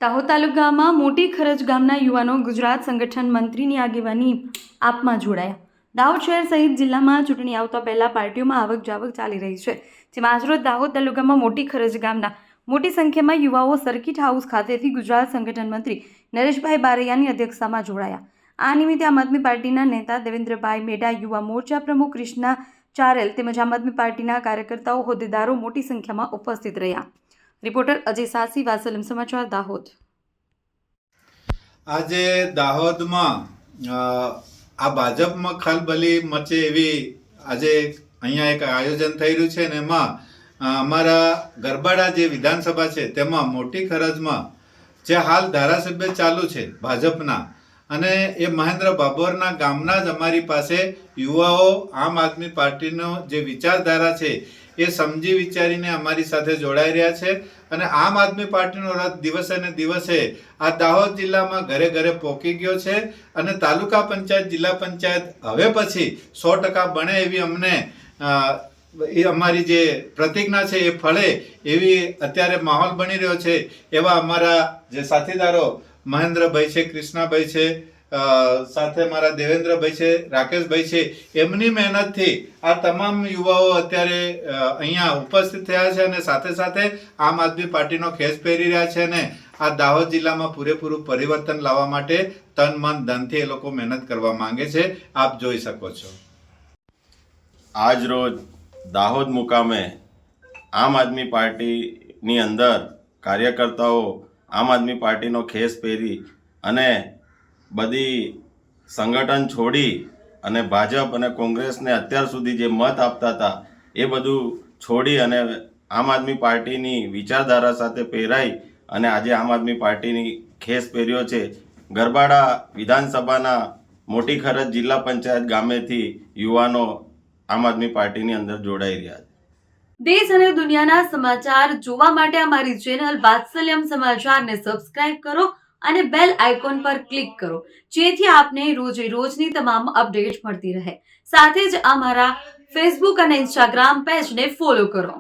દાહોદ તાલુકામાં મોટી ખરજ ગામના યુવાનો ગુજરાત સંગઠન મંત્રીની આગેવાની આપમાં જોડાયા। દાહોદ શહેર સહિત જિલ્લામાં ચૂંટણી આવતા પહેલા પાર્ટીઓમાં આવક જાવક ચાલી રહી છે, જેમાં આજરોજ દાહોદ તાલુકામાં મોટી ખરજ ગામના મોટી સંખ્યામાં યુવાઓ સર્કિટ હાઉસ ખાતેથી ગુજરાત સંગઠન મંત્રી નરેશભાઈ બારૈયાની અધ્યક્ષતામાં જોડાયા। આ નિમિત્તે આમ આદમી પાર્ટીના નેતા દેવેન્દ્રભાઈ મેડા, યુવા મોરચા પ્રમુખ કૃષ્ણા ચારેલ તેમજ આમ આદમી પાર્ટીના કાર્યકર્તાઓ, હોદ્દેદારો મોટી સંખ્યામાં ઉપસ્થિત રહ્યા। રિપોર્ટર અજય સાસી, વાસલમ સમાચાર, દાહોદ। આજે દાહોદમાં આ ભાજપમાં ખલબલી મચે એવી આજે અહીંયા એક આયોજન થઈ રહ્યું છે ને એમાં અમારા ગરબાડા જે વિધાનસભા છે તેમાં મોટી ખરજમાં જે હાલ ધારાસભ્ય ચાલુ છે ભાજપના, અને એ મહેન્દ્ર બાબોરના ગામના જ અમારી પાસે યુવાઓ આમ આદમી પાર્ટીનો જે વિચારધારા છે એ સમજી વિચારીને અમારી સાથે જોડાઈ રહ્યા છે, અને આમ આદમી પાર્ટીનો રથ દિવસે ને દિવસે આ દાહોદ જિલ્લામાં ઘરે ઘરે પહોંચી ગયો છે, અને તાલુકા પંચાયત, જિલ્લા પંચાયત હવે પછી 100% બને એવી અમને એ અમારી જે પ્રતિજ્ઞા છે એ ફળે એવી અત્યારે માહોલ બની રહ્યો છે। એવા અમારા જે સાથીદારો મહેન્દ્રભાઈ છે, કૃષ્ણાભાઈ છે, સાથે મારા દેવેન્દ્રભાઈ છે, રાકેશભાઈ છે, એમની મહેનતથી આ તમામ યુવાઓ અત્યારે અહીંયા ઉપસ્થિત થયા છે અને સાથે સાથે આમ આદમી પાર્ટીનો ખેસ પહેરી રહ્યા છે, અને આ દાહોદ જિલ્લામાં પૂરેપૂરું પરિવર્તન લાવવા માટે તન મન ધનથી એ લોકો મહેનત કરવા માંગે છે। આપ જોઈ શકો છો। આજ રોજ દાહોદ મુકામે આમ આદમી પાર્ટીની અંદર કાર્યકર્તાઓ આમ આદમી પાર્ટીનો ખેસ પહેરી અને બધી સંગઠન છોડી અને ભાજપ અને કોંગ્રેસને અત્યાર સુધી જે મત આપતા હતા એ બધું છોડી અને આમ આદમી પાર્ટીની વિચારધારા સાથે પહેરાઈ અને આજે આમ આદમી પાર્ટીની ખેસ પહેર્યો છે। ગરબાડા વિધાનસભાના મોટી ખરજ જિલ્લા પંચાયત ગામેથી યુવાનો આમ આદમી પાર્ટીની અંદર જોડાઈ રહ્યા છે। દેશ અને દુનિયાના સમાચાર જોવા માટે અમારી ચેનલ વાત્સલ્યમ સમાચારને સબસ્ક્રાઇબ કરો અને બેલ આઇકોન પર ક્લિક કરો, જેથી આપને રોજે રોજની તમામ અપડેટ મળતી રહે। સાથે જ અમારા ફેસબુક અને ઇન્સ્ટાગ્રામ પેજને ફોલો કરો।